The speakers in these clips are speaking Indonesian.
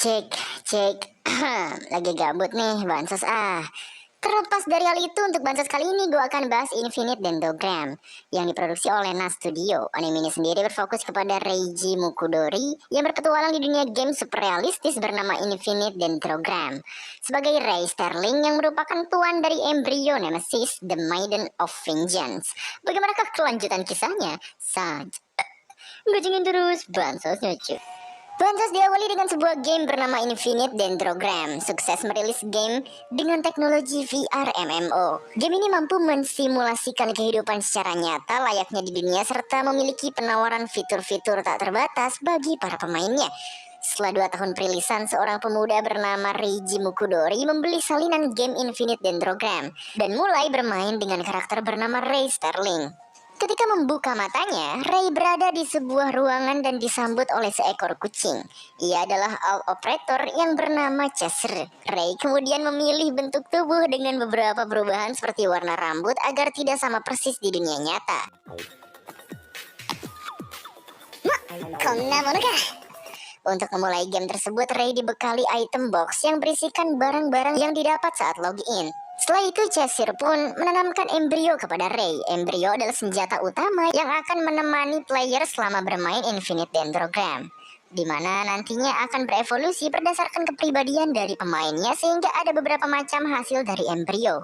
Cek, cek. Lagi gabut nih, bansos ah. Terlepas dari hal itu, untuk bansos kali ini gue akan bahas Infinite Dendrogram yang diproduksi oleh NAS Studio. Anime ini sendiri berfokus kepada Reiji Mukudori yang berpetualang di dunia game super realistis bernama Infinite Dendrogram sebagai Rei Sterling yang merupakan tuan dari embrio Nemesis, The Maiden of Vengeance. Bagaimanakah kelanjutan kisahnya? Gojengin terus, bansosnya cuy. Bansos diawali dengan sebuah game bernama Infinite Dendrogram, sukses merilis game dengan teknologi VR MMO. Game ini mampu mensimulasikan kehidupan secara nyata layaknya di dunia serta memiliki penawaran fitur-fitur tak terbatas bagi para pemainnya. Setelah 2 tahun perilisan, seorang pemuda bernama Reiji Mukudori membeli salinan game Infinite Dendrogram dan mulai bermain dengan karakter bernama Rei Sterling. Ketika membuka matanya, Rei berada di sebuah ruangan dan disambut oleh seekor kucing. Ia adalah Alt Operator yang bernama Chaser. Rei kemudian memilih bentuk tubuh dengan beberapa perubahan seperti warna rambut agar tidak sama persis di dunia nyata. Untuk memulai game tersebut, Rei dibekali item box yang berisikan barang-barang yang didapat saat login. Setelah itu, Cheshir pun menanamkan embrio kepada Rei. Embrio adalah senjata utama yang akan menemani player selama bermain Infinite Dendrogram, di mana nantinya akan berevolusi berdasarkan kepribadian dari pemainnya sehingga ada beberapa macam hasil dari embrio.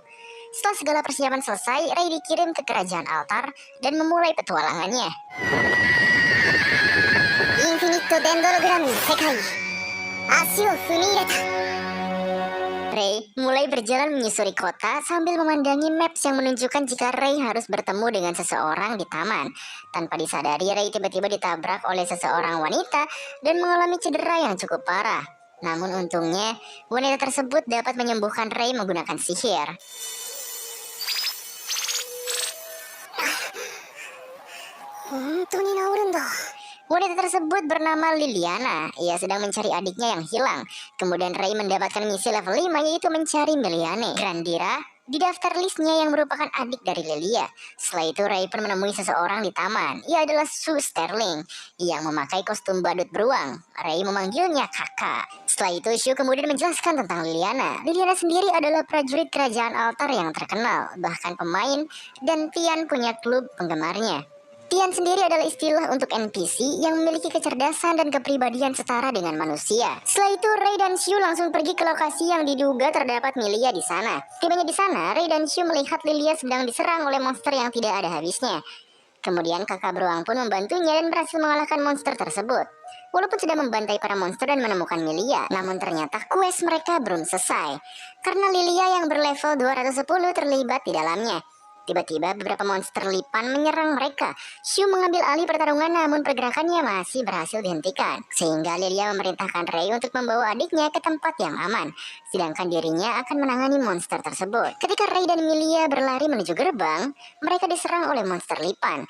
Setelah segala persiapan selesai, Rei dikirim ke kerajaan altar dan memulai petualangannya. Infinite Dendrogram Sekai Ashi wo fumiireta. Rei mulai berjalan menyusuri kota sambil memandangi maps yang menunjukkan jika Rei harus bertemu dengan seseorang di taman. Tanpa disadari, Rei tiba-tiba ditabrak oleh seseorang wanita dan mengalami cedera yang cukup parah. Namun untungnya, wanita tersebut dapat menyembuhkan Rei menggunakan sihir. Wanita tersebut bernama Liliana. Ia sedang mencari adiknya yang hilang. Kemudian Rei mendapatkan misi level 5 yaitu mencari Meliane. Grandira di daftar listnya yang merupakan adik dari Lilia. Setelah itu Rei pun menemui seseorang di taman. Ia adalah Sue Sterling yang memakai kostum badut beruang. Rei memanggilnya kakak. Setelah itu Sue kemudian menjelaskan tentang Liliana. Liliana sendiri adalah prajurit kerajaan altar yang terkenal. Bahkan pemain dan Tian punya klub penggemarnya. Tian sendiri adalah istilah untuk NPC yang memiliki kecerdasan dan kepribadian setara dengan manusia. Setelah itu, Rei dan Shu langsung pergi ke lokasi yang diduga terdapat Milia di sana. Tibanya di sana, Rei dan Shu melihat Lilia sedang diserang oleh monster yang tidak ada habisnya. Kemudian kakak beruang pun membantunya dan berhasil mengalahkan monster tersebut. Walaupun sudah membantai para monster dan menemukan Milia, namun ternyata quest mereka belum selesai. Karena Lilia yang berlevel 210 terlibat di dalamnya. Tiba-tiba beberapa monster lipan menyerang mereka. Shu mengambil alih pertarungan namun pergerakannya masih berhasil dihentikan. Sehingga Lilia memerintahkan Rei untuk membawa adiknya ke tempat yang aman. Sedangkan dirinya akan menangani monster tersebut. Ketika Rei dan Milia berlari menuju gerbang, mereka diserang oleh monster lipan.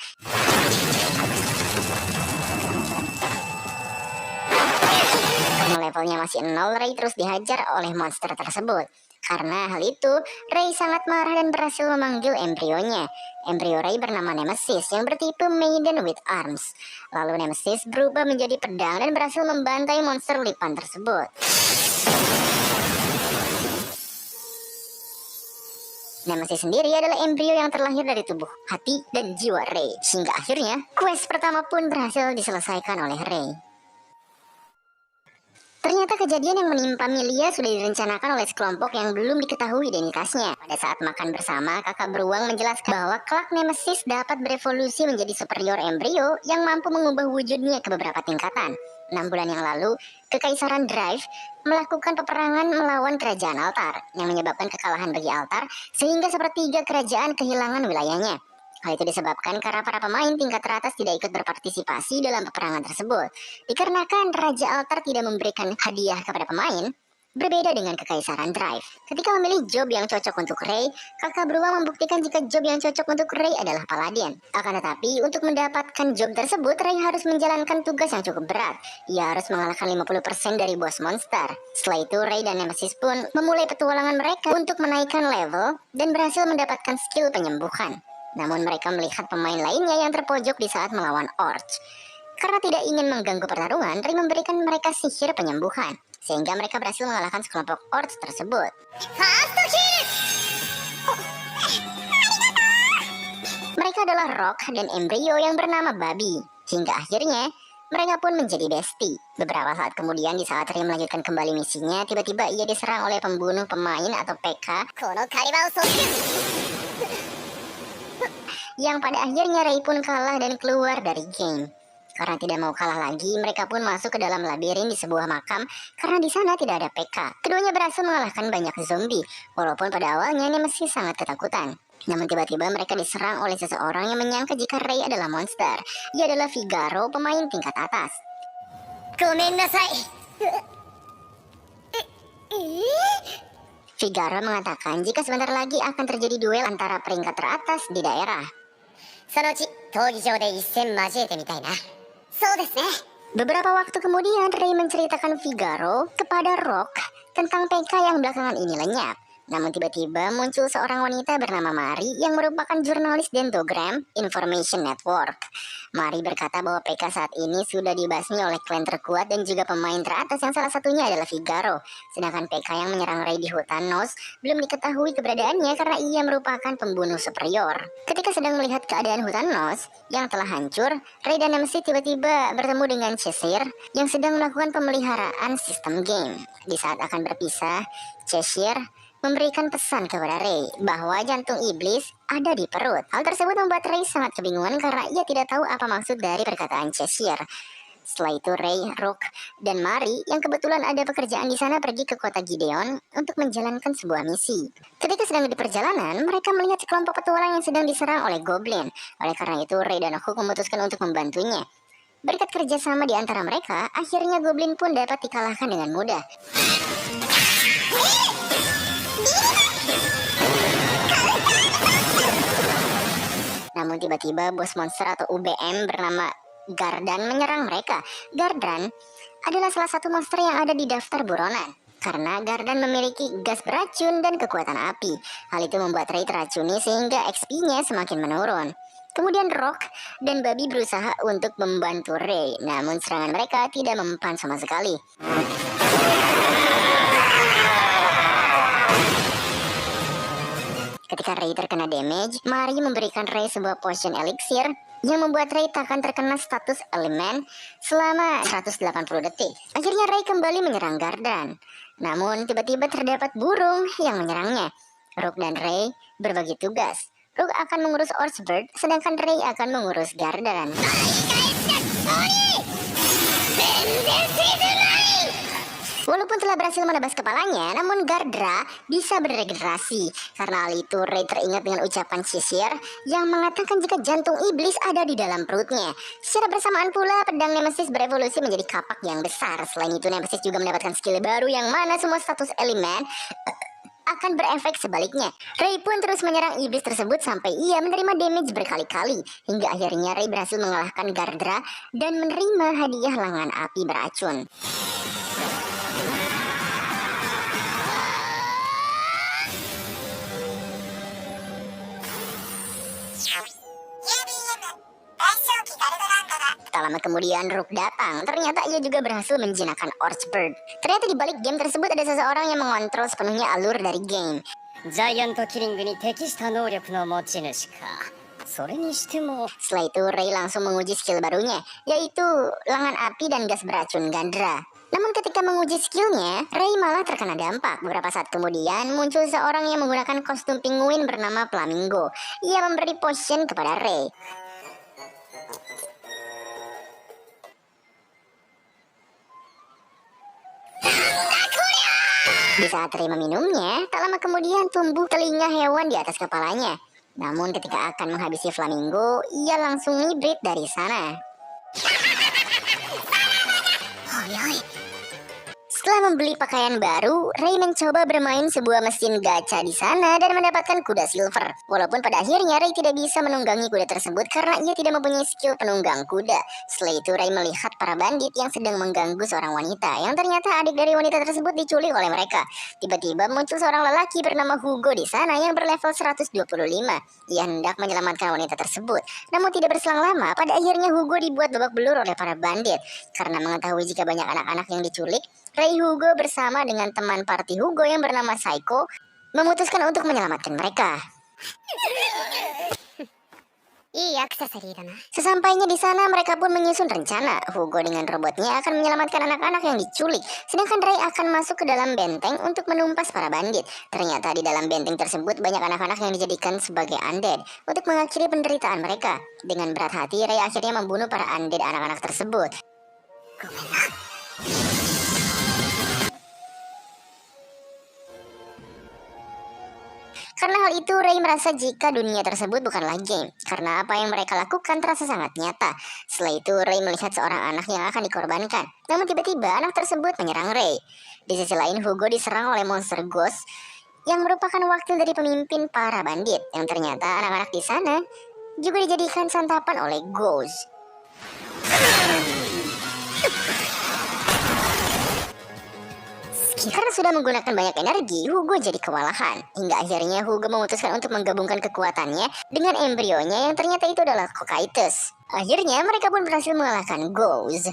Karena levelnya masih 0, Rei terus dihajar oleh monster tersebut. Karena hal itu, Rei sangat marah dan berhasil memanggil embrionya. Embrio Rei bernama Nemesis yang bertipe Maiden with Arms. Lalu Nemesis berubah menjadi pedang dan berhasil membantai monster lipan tersebut. Nemesis sendiri adalah embrio yang terlahir dari tubuh, hati, dan jiwa Rei. Hingga akhirnya, quest pertama pun berhasil diselesaikan oleh Rei. Ternyata kejadian yang menimpa Milia sudah direncanakan oleh sekelompok yang belum diketahui identitasnya. Pada saat makan bersama, kakak beruang menjelaskan bahwa kelak Nemesis dapat berevolusi menjadi superior embrio yang mampu mengubah wujudnya ke beberapa tingkatan. 6 bulan yang lalu, Kekaisaran Drive melakukan peperangan melawan kerajaan altar, yang menyebabkan kekalahan bagi altar, sehingga sepertiga kerajaan kehilangan wilayahnya. Hal itu disebabkan karena para pemain tingkat teratas tidak ikut berpartisipasi dalam peperangan tersebut. Dikarenakan Raja Altar tidak memberikan hadiah kepada pemain, berbeda dengan Kekaisaran Drive. Ketika memilih job yang cocok untuk Rei, kakak beruang membuktikan jika job yang cocok untuk Rei adalah Paladin. Akan tetapi, untuk mendapatkan job tersebut, Rei harus menjalankan tugas yang cukup berat. Ia harus mengalahkan 50% dari bos monster. Setelah itu, Rei dan Nemesis pun memulai petualangan mereka untuk menaikkan level dan berhasil mendapatkan skill penyembuhan. Namun mereka melihat pemain lainnya yang terpojok di saat melawan Orc. Karena tidak ingin mengganggu pertarungan, Rei memberikan mereka sihir penyembuhan. sehingga mereka berhasil mengalahkan sekelompok orcs tersebut. Mereka adalah Rock dan Embryo yang bernama Babi. Hingga akhirnya mereka pun menjadi bestie. Beberapa saat kemudian, di saat Ray melanjutkan kembali misinya, tiba-tiba ia diserang oleh pembunuh pemain atau PK yang pada akhirnya Ray pun kalah dan keluar dari game. Karena tidak mau kalah lagi, mereka pun masuk ke dalam labirin di sebuah makam karena di sana tidak ada PK. Keduanya berhasil mengalahkan banyak zombie, walaupun pada awalnya Nemesis sangat ketakutan. Namun tiba-tiba mereka diserang oleh seseorang yang menyangka jika Ray adalah monster. Ia adalah Figaro, pemain tingkat atas. Figaro mengatakan jika sebentar lagi akan terjadi duel antara peringkat teratas di daerah. Beberapa waktu kemudian, Ray menceritakan Figaro kepada Rock tentang PK yang belakangan ini lenyap. Namun tiba-tiba muncul seorang wanita bernama Mari yang merupakan jurnalis Dentogram Information Network. Mari berkata bahwa PK saat ini sudah dibasmi oleh klan terkuat dan juga pemain teratas yang salah satunya adalah Figaro. Sedangkan PK yang menyerang Ray di hutan Nos belum diketahui keberadaannya karena ia merupakan pembunuh superior. Ketika sedang melihat keadaan hutan Nos yang telah hancur, Ray dan Nemesis tiba-tiba bertemu dengan Cheshire yang sedang melakukan pemeliharaan sistem game. Di saat akan berpisah, Cheshire memberikan pesan kepada Ray bahwa jantung iblis ada di perut. Hal tersebut membuat Ray sangat kebingungan karena ia tidak tahu apa maksud dari perkataan Cheshire. Setelah itu Ray, Rook, dan Mari yang kebetulan ada pekerjaan di sana pergi ke kota Gideon untuk menjalankan sebuah misi. Ketika sedang di perjalanan, mereka melihat sekelompok petualang yang sedang diserang oleh goblin. Oleh karena itu Ray dan Hook memutuskan untuk membantunya. Berkat kerjasama di antara mereka, akhirnya goblin pun dapat dikalahkan dengan mudah. Namun tiba-tiba bos monster atau UBM bernama Gardan menyerang mereka. Gardan adalah salah satu monster yang ada di daftar buronan. Karena Gardan memiliki gas beracun dan kekuatan api. Hal itu membuat Ray teracuni sehingga XP-nya semakin menurun. Kemudian Rock dan Babi berusaha untuk membantu Ray. Namun serangan mereka tidak mempan sama sekali. Ketika Ray terkena damage, Mari memberikan Ray sebuah potion elixir yang membuat Ray takkan terkena status elemen selama 180 detik. Akhirnya Ray kembali menyerang Gardan. Namun tiba-tiba terdapat burung yang menyerangnya. Rook dan Ray berbagi tugas. Rook akan mengurus Orchbird, sedangkan Ray akan mengurus Gardan. Walaupun telah berhasil menebas kepalanya, namun Gardra bisa beregenerasi. Karena hal itu, Ray teringat dengan ucapan Cheshire yang mengatakan jika jantung iblis ada di dalam perutnya. Secara bersamaan pula, pedang Nemesis berevolusi menjadi kapak yang besar. Selain itu, Nemesis juga mendapatkan skill baru yang mana semua status elemen akan berefek sebaliknya. Ray pun terus menyerang iblis tersebut sampai ia menerima damage berkali-kali. Hingga akhirnya Ray berhasil mengalahkan Gardra dan menerima hadiah lengan api beracun. Tak lama kemudian Rook datang. Ternyata ia juga berhasil menjinakkan Orchbird. Ternyata di balik game tersebut ada seseorang yang mengontrol sepenuhnya alur dari game. Setelah itu Ray langsung menguji skill barunya, yaitu lengan api dan gas beracun Gandra. Namun ketika menguji skillnya, Ray malah terkena dampak. Beberapa saat kemudian muncul seorang yang menggunakan kostum penguin bernama Flamingo. Ia memberi potion kepada Ray. Di saat Ray meminumnya, tak lama kemudian tumbuh telinga hewan di atas kepalanya. Namun ketika akan menghabisi Flamingo, ia langsung hibrid dari sana. Setelah membeli pakaian baru, Ray mencoba bermain sebuah mesin gacha di sana dan mendapatkan kuda silver. Walaupun pada akhirnya Ray tidak bisa menunggangi kuda tersebut karena ia tidak mempunyai skill penunggang kuda. Setelah itu Ray melihat para bandit yang sedang mengganggu seorang wanita yang ternyata adik dari wanita tersebut diculik oleh mereka. Tiba-tiba muncul seorang lelaki bernama Hugo di sana yang berlevel 125. Ia hendak menyelamatkan wanita tersebut. Namun tidak berselang lama, pada akhirnya Hugo dibuat babak belur oleh para bandit. Karena mengetahui jika banyak anak-anak yang diculik, Rei Hugo bersama dengan teman party Hugo yang bernama Saiko memutuskan untuk menyelamatkan mereka. Sesampainya di sana, mereka pun menyusun rencana. Hugo dengan robotnya akan menyelamatkan anak-anak yang diculik, sedangkan Rei akan masuk ke dalam benteng untuk menumpas para bandit. Ternyata di dalam benteng tersebut banyak anak-anak yang dijadikan sebagai undead untuk mengakhiri penderitaan mereka. Dengan berat hati, Rei akhirnya membunuh para undead anak-anak tersebut. Karena hal itu, Rei merasa jika dunia tersebut bukanlah game, karena apa yang mereka lakukan terasa sangat nyata. Setelah itu, Rei melihat seorang anak yang akan dikorbankan. Namun tiba-tiba anak tersebut menyerang Rei. Di sisi lain, Hugo diserang oleh monster ghost yang merupakan wakil dari pemimpin para bandit, yang ternyata anak-anak di sana juga dijadikan santapan oleh ghost. Karena sudah menggunakan banyak energi, Hugo jadi kewalahan. Hingga akhirnya Hugo memutuskan untuk menggabungkan kekuatannya dengan embrionya yang ternyata itu adalah Cocytus. Akhirnya mereka pun berhasil mengalahkan Ghost.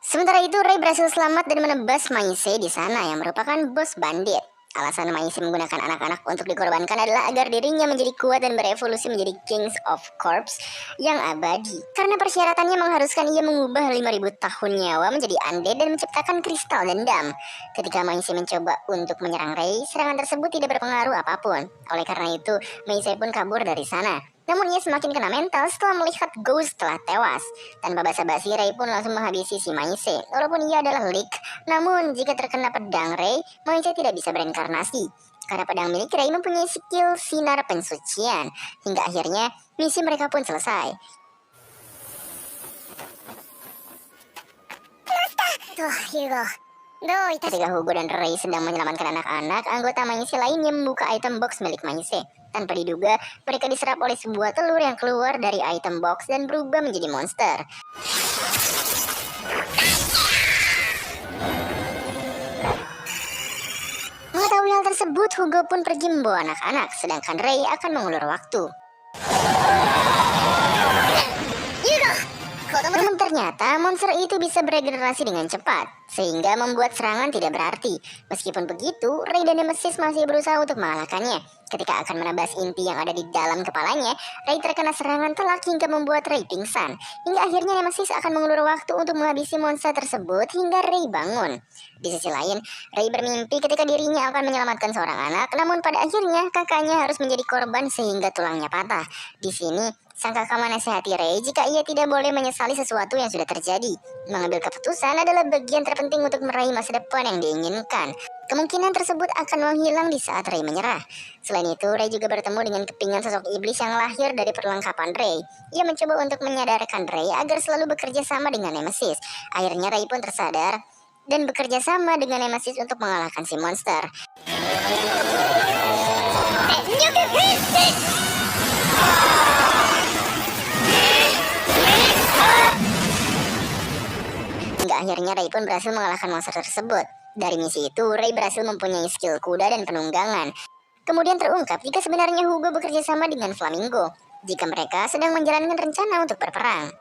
Sementara itu, Rei berhasil selamat dan menebas Maise di sana yang merupakan bos bandit. Alasan Maise menggunakan anak-anak untuk dikorbankan adalah agar dirinya menjadi kuat dan berevolusi menjadi Kings of Corps yang abadi. Karena persyaratannya mengharuskan ia mengubah 5.000 tahun nyawa menjadi undead dan menciptakan kristal dendam. Ketika Maise mencoba untuk menyerang Rei, serangan tersebut tidak berpengaruh apapun. Oleh karena itu, Maise pun kabur dari sana. Namun ia semakin kena mental setelah melihat Ghost telah tewas. Tanpa basa-basi, Rei pun langsung menghabisi si Maise. Walaupun ia adalah Leak, namun jika terkena pedang Rei, Maise tidak bisa bereinkarnasi. Karena pedang milik Rei mempunyai skill sinar pensucian. Hingga akhirnya misi mereka pun selesai. Ketika Hugo dan Rei sedang menyelamatkan anak-anak, anggota Maise lainnya membuka item box milik Maise. Tanpa diduga, mereka diserap oleh sebuah telur yang keluar dari item box dan berubah menjadi monster. Mengetahui hal tersebut, Hugo pun pergi membawa anak-anak, sedangkan Rei akan mengulur waktu. Namun ternyata monster itu bisa beregenerasi dengan cepat, sehingga membuat serangan tidak berarti. Meskipun begitu, Rei dan Nemesis masih berusaha untuk mengalahkannya. Ketika akan menebas inti yang ada di dalam kepalanya, Rei terkena serangan telak hingga membuat Rei pingsan. Hingga akhirnya Nemesis akan mengulur waktu untuk menghabisi monster tersebut hingga Rei bangun. Di sisi lain, Rei bermimpi ketika dirinya akan menyelamatkan seorang anak, namun pada akhirnya kakaknya harus menjadi korban sehingga tulangnya patah. Di sini, sang kakak menasihati Rei jika ia tidak boleh menyesali sesuatu yang sudah terjadi. Mengambil keputusan adalah bagian terpenting untuk meraih masa depan yang diinginkan. Kemungkinan tersebut akan menghilang di saat Rei menyerah. Selain itu, Rei juga bertemu dengan kepingan sosok iblis yang lahir dari perlengkapan Rei. Ia mencoba untuk menyadarkan Rei agar selalu bekerja sama dengan Nemesis. Akhirnya Rei pun tersadar dan bekerja sama dengan Nemesis untuk mengalahkan si monster. Hingga akhirnya Rei pun berhasil mengalahkan monster tersebut. Dari misi itu, Rei berhasil mempunyai skill kuda dan penunggangan. Kemudian terungkap jika sebenarnya Hugo bekerja sama dengan Flamingo jika mereka sedang menjalankan rencana untuk berperang.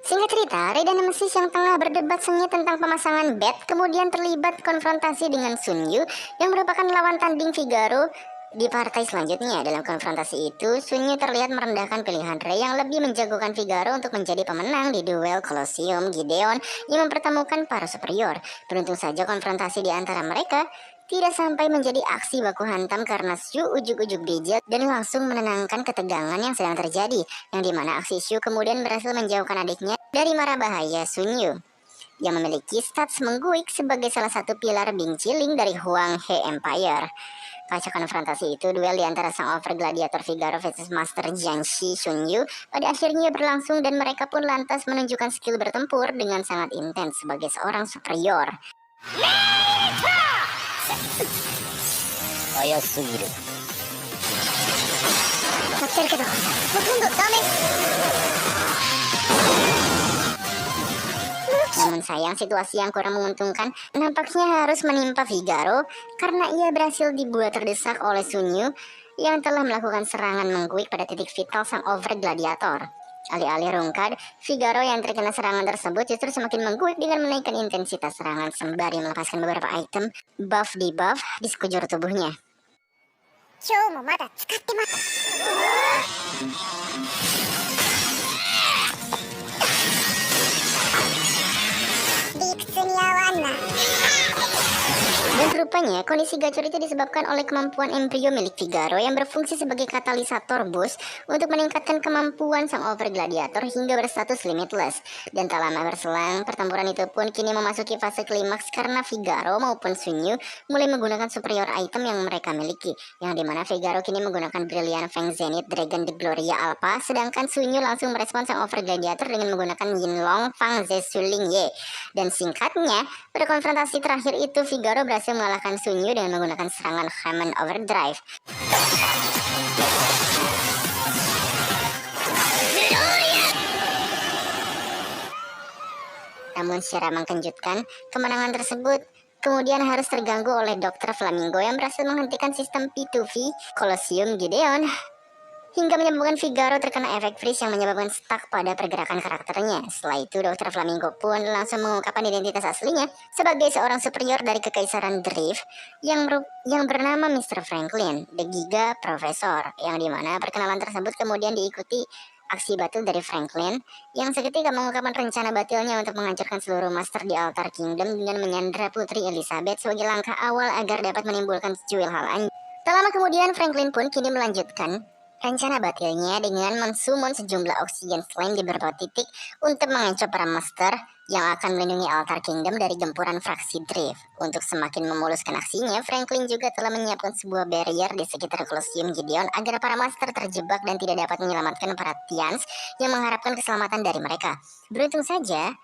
Singkat cerita, Rei dan Nemesis yang tengah berdebat sengit tentang pemasangan bet kemudian terlibat konfrontasi dengan Sun Yu yang merupakan lawan tanding Figaro. Di partai selanjutnya, dalam konfrontasi itu, Sun Yu terlihat merendahkan pilihan Rei yang lebih menjagokan Figaro untuk menjadi pemenang di duel Colosseum Gideon yang mempertemukan para superior. Beruntung saja konfrontasi di antara mereka tidak sampai menjadi aksi baku hantam karena Shu ujuk-ujuk bijak dan langsung menenangkan ketegangan yang sedang terjadi, yang dimana aksi Shu kemudian berhasil menjauhkan adiknya dari mara bahaya Sun Yu yang memiliki stats mengguik sebagai salah satu pilar Bing Chiling dari Huang He Empire. Pasca konfrontasi itu, duel di antara sang over gladiator Figaro versus Master Jianxi Sun Yu pada akhirnya berlangsung dan mereka pun lantas menunjukkan skill bertempur dengan sangat intens sebagai seorang superior. Namun sayang, situasi yang kurang menguntungkan nampaknya harus menimpa Figaro karena ia berhasil dibuat terdesak oleh Sun Yu yang telah melakukan serangan mengguik pada titik vital sang over gladiator. Alih-alih rungkad, Figaro yang terkena serangan tersebut justru semakin mengguik dengan menaikkan intensitas serangan sembari melepaskan beberapa item buff di sekujur tubuhnya. Dan rupanya kondisi gacor itu disebabkan oleh kemampuan embrio milik Figaro yang berfungsi sebagai katalisator boost untuk meningkatkan kemampuan sang over gladiator hingga berstatus limitless. Dan tak lama berselang, pertempuran itu pun kini memasuki fase klimaks karena Figaro maupun Sunyu mulai menggunakan superior item yang mereka miliki, yang dimana Figaro kini menggunakan Brilliant Fang Zenith Dragon de Gloria Alpha, sedangkan Sunyu langsung merespons sang over gladiator dengan menggunakan Yinlong Fang Zesuling Ye. Dan singkatnya, pada konfrontasi terakhir itu Figaro berhasil mengalahkan Sunyu dengan menggunakan serangan Hamon Overdrive. Namun secara mengejutkan, kemenangan tersebut kemudian harus terganggu oleh Dr. Flamingo yang berhasil menghentikan sistem P2V Colosseum Gideon hingga menyebabkan Figaro terkena efek freeze yang menyebabkan stuck pada pergerakan karakternya. Setelah itu, Dr. Flamingo pun langsung mengungkapkan identitas aslinya sebagai seorang superior dari Kekaisaran Drift yang bernama Mr. Franklin, The Giga Professor, yang dimana perkenalan tersebut kemudian diikuti aksi batil dari Franklin yang seketika mengungkapkan rencana batilnya untuk menghancurkan seluruh master di Altar Kingdom dengan menyandra Putri Elizabeth sebagai langkah awal agar dapat menimbulkan secuil hal anjing. Tak lama kemudian, Franklin pun kini melanjutkan rencana batilnya dengan mensummon sejumlah oksigen selain di beberapa titik untuk mengancam para master yang akan melindungi Altar Kingdom dari gempuran fraksi Drift. Untuk semakin memuluskan aksinya, Franklin juga telah menyiapkan sebuah barrier di sekitar Colosseum Gideon agar para master terjebak dan tidak dapat menyelamatkan para Tians yang mengharapkan keselamatan dari mereka. Beruntung saja,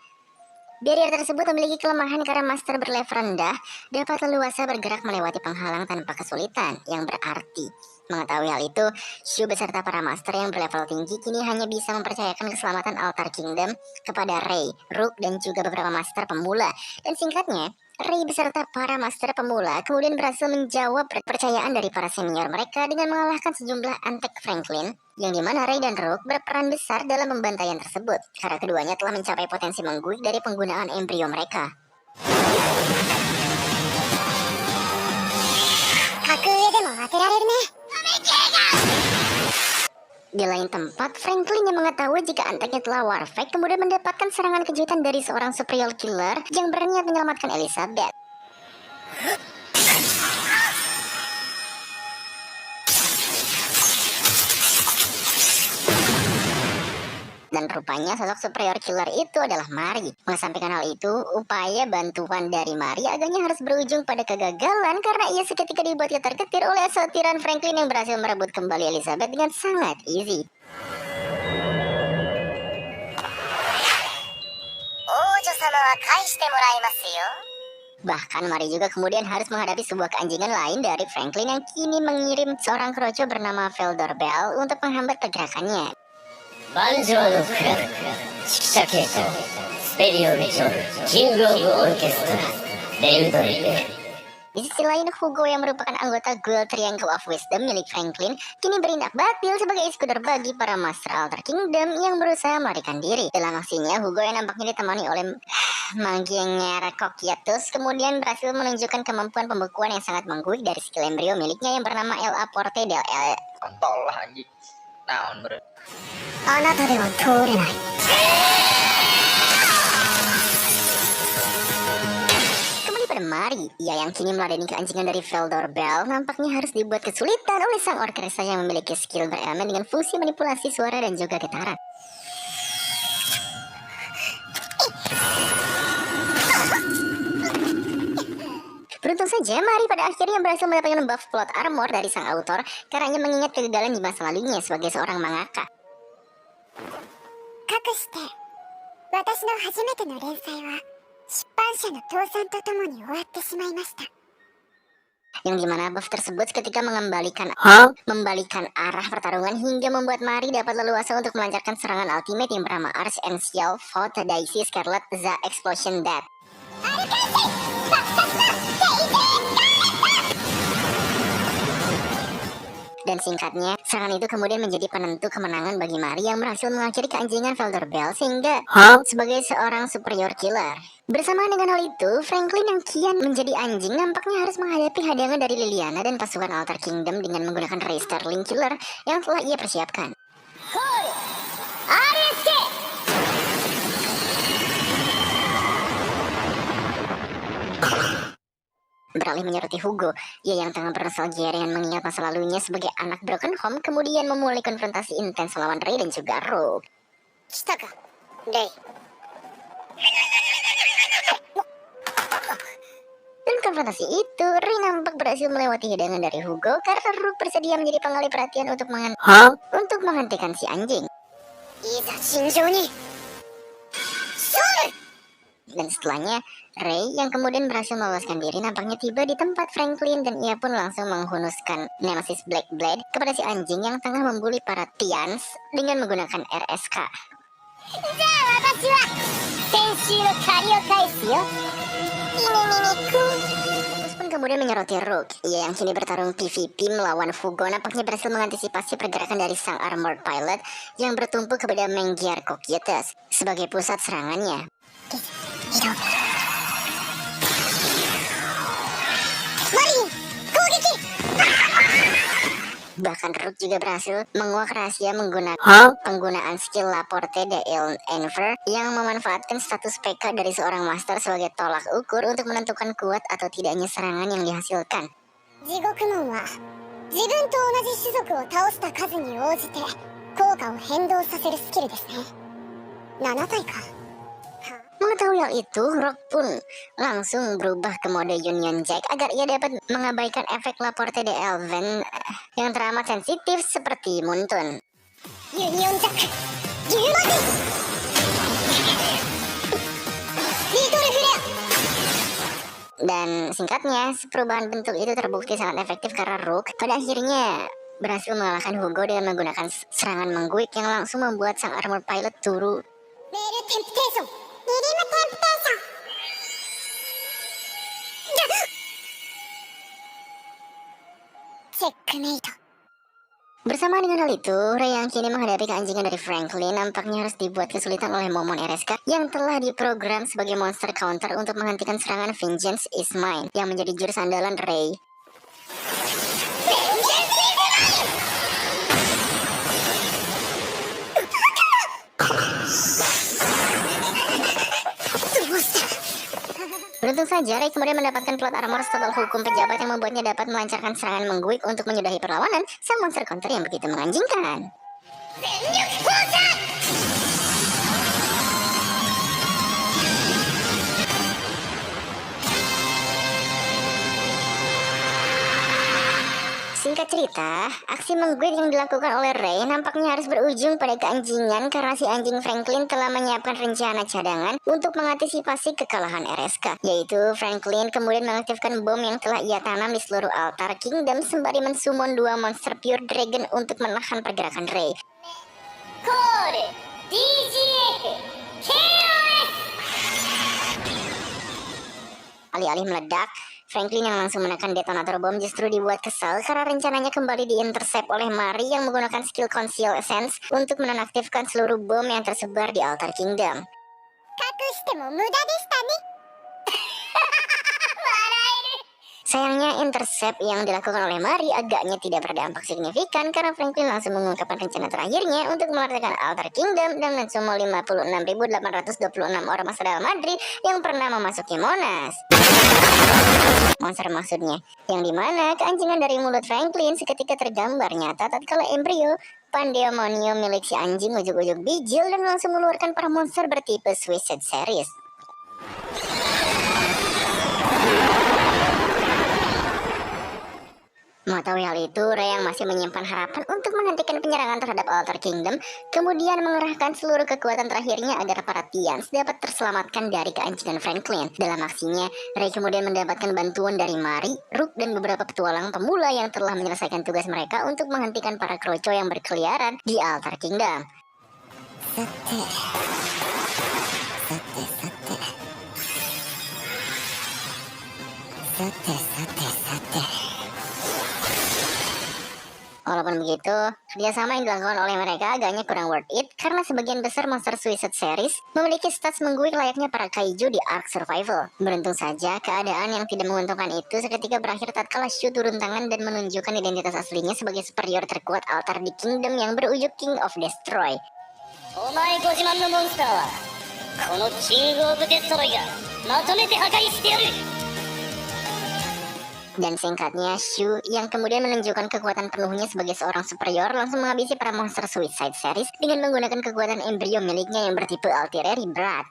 barrier tersebut memiliki kelemahan karena master berlevel rendah dapat leluasa bergerak melewati penghalang tanpa kesulitan, yang berarti mengetahui hal itu, Shu beserta para master yang berlevel tinggi kini hanya bisa mempercayakan keselamatan Altar Kingdom kepada Rei, Rook, dan juga beberapa master pemula. Dan singkatnya, Rei beserta para master pemula kemudian berhasil menjawab kepercayaan dari para senior mereka dengan mengalahkan sejumlah antek Franklin, yang dimana Rei dan Rook berperan besar dalam pembantaian tersebut, karena keduanya telah mencapai potensi mengguik dari penggunaan embrio mereka. Di lain tempat, Franklin yang mengetahui jika anteknya telah warfake kemudian mendapatkan serangan kejutan dari seorang superior killer yang berniat menyelamatkan Elizabeth. Dan rupanya sosok superior killer itu adalah Mari. Mengesampingkan hal itu, upaya bantuan dari Mari agaknya harus berujung pada kegagalan karena ia seketika dibuat ketar-ketir oleh sotiran Franklin yang berhasil merebut kembali Elizabeth dengan sangat easy. Bahkan Mari juga kemudian harus menghadapi sebuah keanjingan lain dari Franklin yang kini mengirim seorang keroco bernama Feldor Bell untuk menghambat pergerakannya. 万丈のクラブ指揮者系統スペリオメジョルキングオブオーケストラレルドリル。 Di sisi lain, Hugo yang merupakan anggota Guild Triangle of Wisdom milik Franklin kini berindak batil sebagai eksekutor bagi para Master Altar Kingdom yang berusaha melarikan diri. Dalam aksinya, Hugo yang nampaknya ditemani oleh Maginger Kokietus kemudian berhasil menunjukkan kemampuan pembekuan yang sangat mengguik dari skill embrio miliknya yang bernama El Aporte del El. Kontol lah anjing. Naon bro. Kembali pada Mari, ia yang kini meladeni keanjingan dari Feldor Bell nampaknya harus dibuat kesulitan oleh sang orkestra yang memiliki skill berelemen dengan fungsi manipulasi suara dan juga getaran. Beruntung saja, Mari pada akhirnya berhasil mendapatkan buff plot armor dari sang autor karena ia mengingat kegagalan di masa lalunya sebagai seorang mangaka. Yang dimana buff tersebut ketika membalikan arah pertarungan hingga membuat Mari dapat leluasa untuk melancarkan serangan ultimate yang bernama Arch Ancial Fault Daisy Scarlet The Explosion Death. Dan singkatnya, serangan itu kemudian menjadi penentu kemenangan bagi Mari yang berhasil mengakhiri keanjingan Velderbel sehingga sebagai seorang superior killer. Bersamaan dengan hal itu, Franklin yang kian menjadi anjing nampaknya harus menghadapi hadangan dari Liliana dan pasukan Altar Kingdom dengan menggunakan Ray Sterling Killer yang telah ia persiapkan. Beralih menyoroti Hugo, ia yang tengah bernostalgia dengan mengingat masa lalunya sebagai anak broken home kemudian memulai konfrontasi intens melawan Ray dan juga Rogue. Kita Ray. Dan konfrontasi itu, Ray nampak berhasil melewati hidangan dari Hugo karena Rogue bersedia menjadi pengalih perhatian untuk menghentikan si anjing. Dan setelahnya, Ray yang kemudian berhasil meloloskan diri nampaknya tiba di tempat Franklin dan ia pun langsung menghunuskan Nemesis Black Blade kepada si anjing yang tengah membuli para Tians dengan menggunakan RSK. Terus pun kemudian menyoroti Rogue, ia yang kini bertarung PvP melawan Fugo nampaknya berhasil mengantisipasi pergerakan dari sang armored pilot yang bertumpu kepada Mengiar Cocytus sebagai pusat serangannya. Bahkan Rook juga berhasil menguak rahasia penggunaan skill Laporte de Enver yang memanfaatkan status PK dari seorang master sebagai tolak ukur untuk menentukan kuat atau tidaknya serangan yang dihasilkan. Mengetahui hal itu, Rock pun langsung berubah ke mode Union Jack agar ia dapat mengabaikan efek Laporte de Elven yang teramat sensitif seperti Muntun. Union Jack, dan singkatnya, perubahan bentuk itu terbukti sangat efektif karena Rook pada akhirnya berhasil mengalahkan Hugo dengan menggunakan serangan mengguik yang langsung membuat sang armor pilot turun. Bersama dengan hal itu, Ray yang kini menghadapi keanjingan dari Franklin nampaknya harus dibuat kesulitan oleh Momon RSK yang telah diprogram sebagai monster counter untuk menghentikan serangan Vengeance is Mine yang menjadi jurus andalan Ray. Beruntung saja, Ray kemudian mendapatkan plot armor stable hukum pejabat yang membuatnya dapat melancarkan serangan mengguik untuk menyudahi perlawanan sang monster counter yang begitu menganjingkan. Singkat cerita, aksi mengguik yang dilakukan oleh Ray nampaknya harus berujung pada keanjingan karena si anjing Franklin telah menyiapkan rencana cadangan untuk mengantisipasi kekalahan RSK, yaitu Franklin kemudian mengaktifkan bom yang telah ia tanam di seluruh altar kingdom sembari mensummon 2 monster pure dragon untuk menahan pergerakan Ray. Alih-alih meledak, Franklin yang langsung menekan detonator bom justru dibuat kesal karena rencananya kembali diintercept oleh Mari yang menggunakan skill Conceal Essence untuk menonaktifkan seluruh bom yang tersebar di Altar Kingdom. Sayangnya intercept yang dilakukan oleh Mari agaknya tidak berdampak signifikan karena Franklin langsung mengungkapkan rencana terakhirnya untuk meledakkan Altar Kingdom dan mensummon 56.826 orang masa dalam Madrid yang pernah memasuki Monas. Monster maksudnya, yang dimana keanjingan dari mulut Franklin seketika tergambar nyata tatkala embrio Pandemonium milik si anjing ujuk-ujuk bijil dan langsung mengeluarkan para monster bertipe Suicide Series. Mengetahui hal itu, Ray yang masih menyimpan harapan untuk menghentikan penyerangan terhadap Altar Kingdom, kemudian mengerahkan seluruh kekuatan terakhirnya agar para Tians dapat terselamatkan dari keanjingan Franklin. Dalam aksinya, Ray kemudian mendapatkan bantuan dari Mari, Rook, dan beberapa petualang pemula yang telah menyelesaikan tugas mereka untuk menghentikan para kroco yang berkeliaran di Altar Kingdom. Walaupun Walaupun begitu, kerjasama yang dilakukan oleh mereka agaknya kurang worth it karena sebagian besar monster Suicide Series memiliki stats mengguik layaknya para kaiju di Ark Survival. Beruntung saja, keadaan yang tidak menguntungkan itu seketika berakhir tatkala Shu turun tangan dan menunjukkan identitas aslinya sebagai superior terkuat altar di Kingdom yang berujung King of Destroy. お前ご自慢のモンスターはこのキングオブデストロイがまとめて破壊してやる。 Dan singkatnya, Shu yang kemudian menunjukkan kekuatan penuhnya sebagai seorang superior langsung menghabisi para monster Suicide Series dengan menggunakan kekuatan embrio miliknya yang bertipe artillery berat.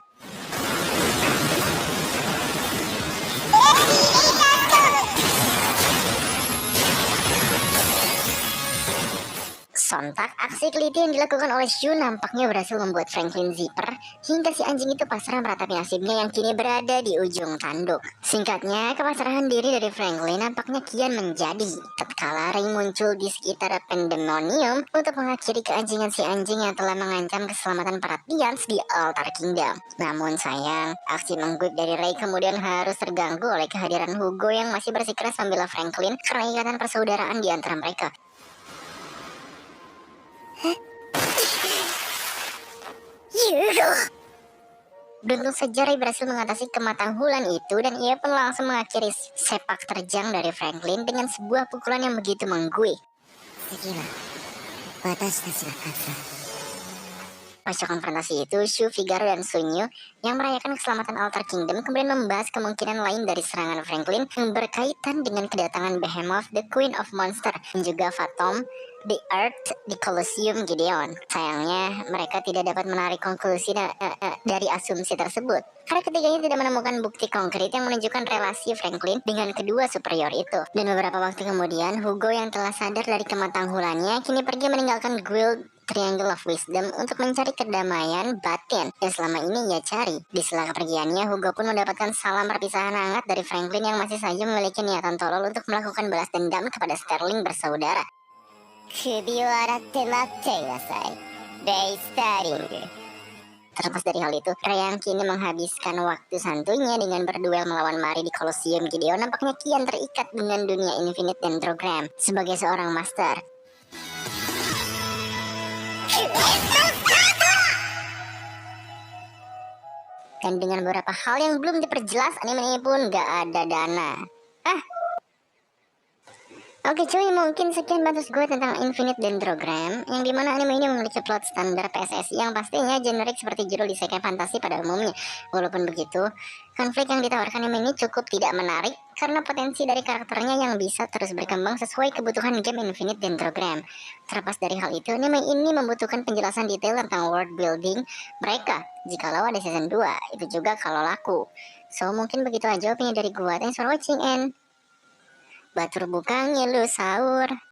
Sontak, aksi keliti yang dilakukan oleh Shu nampaknya berhasil membuat Franklin Zipper hingga si anjing itu pasrah meratapi nasibnya yang kini berada di ujung tanduk. Singkatnya, kepasrahan diri dari Franklin nampaknya kian menjadi tatkala Ray muncul di sekitar Pandemonium untuk mengakhiri keanjingan si anjing yang telah mengancam keselamatan para Tians di Altar Kingdom. Namun sayang, aksi mengguip dari Ray kemudian harus terganggu oleh kehadiran Hugo yang masih bersikeras membela Franklin karena ikatan persaudaraan di antara mereka. Hugo! Beruntung saja Ray berhasil mengatasi kematanghulan itu dan ia pun langsung mengakhiri sepak terjang dari Franklin dengan sebuah pukulan yang begitu mengguik. Pasca konfrontasi itu, Shu, Figaro, dan Sunyu yang merayakan keselamatan Altar Kingdom kemudian membahas kemungkinan lain dari serangan Franklin yang berkaitan dengan kedatangan Behemoth, the Queen of Monster, dan juga Phantom, the Earth di Colosseum Gideon. Sayangnya, mereka tidak dapat menarik konklusi dari asumsi tersebut karena ketiganya tidak menemukan bukti konkret yang menunjukkan relasi Franklin dengan kedua superior itu. Dan beberapa waktu kemudian, Hugo yang telah sadar dari kematanghulannya kini pergi meninggalkan Guild Triangle of Wisdom untuk mencari kedamaian batin yang selama ini ia cari. Di sela kepergiannya, Hugo pun mendapatkan salam perpisahan hangat dari Franklin yang masih saja memiliki niatan tolol untuk melakukan balas dendam kepada Sterling bersaudara. Terlepas dari hal itu, Ray yang kini menghabiskan waktu santunya dengan berduel melawan Mari di Colosseum Gideon nampaknya kian terikat dengan dunia Infinite Dendrogram sebagai seorang master. Dan dengan beberapa hal yang belum diperjelas, anime ini pun gak ada dana. Oke cuy, mungkin sekian batas gue tentang Infinite Dendrogram, yang dimana anime ini memiliki plot standar PSSI yang pastinya generik seperti judul isekai fantasi pada umumnya. Walaupun begitu, konflik yang ditawarkan anime ini cukup tidak menarik karena potensi dari karakternya yang bisa terus berkembang sesuai kebutuhan game Infinite Dendrogram. Terlepas dari hal itu, anime ini membutuhkan penjelasan detail tentang world building mereka jikalau ada season 2, itu juga kalau laku. So mungkin begitu aja opini dari gue. Thanks for watching and batur bukangnya lu sahur.